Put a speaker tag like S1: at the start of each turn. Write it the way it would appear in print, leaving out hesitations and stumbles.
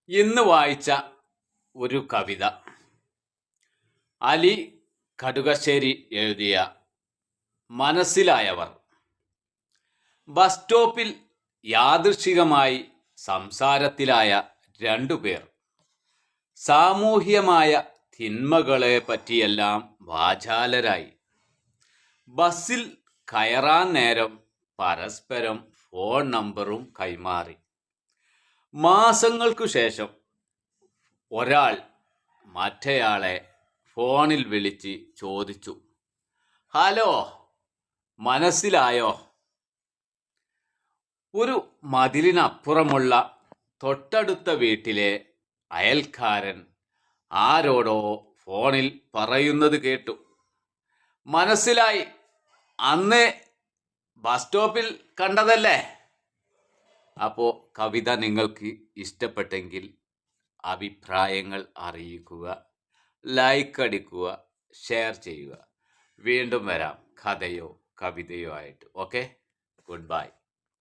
S1: ഇന്ന് വായിച്ച ഒരു കവിത അലി കടുകശ്ശേരി എഴുതിയ മനസ്സിലായവർ. ബസ് സ്റ്റോപ്പിൽ യാദൃച്ഛികമായി സംസാരത്തിലായ രണ്ടുപേർ സാമൂഹ്യമായ തിന്മകളെ പറ്റിയെല്ലാം വാചാലരായി. ബസ്സിൽ കയറാൻ നേരം പരസ്പരം ഫോൺ നമ്പറും കൈമാറി. മാസങ്ങൾക്കു ശേഷം ഒരാൾ മറ്റേയാളെ ഫോണിൽ വിളിച്ച് ചോദിച്ചു, ഹലോ, മനസ്സിലായോ? ഒരു മതിലിനപ്പുറമുള്ള തൊട്ടടുത്ത വീട്ടിലെ അയൽക്കാരൻ ആരോടോ ഫോണിൽ പറയുന്നത് കേട്ടു. മനസ്സിലായി, അന്ന് ബസ് സ്റ്റോപ്പിൽ കണ്ടതല്ലേ? അപ്പോൾ കവിത നിങ്ങൾക്ക് ഇഷ്ടപ്പെട്ടെങ്കിൽ അഭിപ്രായങ്ങൾ അറിയിക്കുക, ലൈക്ക് അടിക്കുക, ഷെയർ ചെയ്യുക. വീണ്ടും വരാം കഥയോ കവിതയോ ആയിട്ട്. Okay, good bye.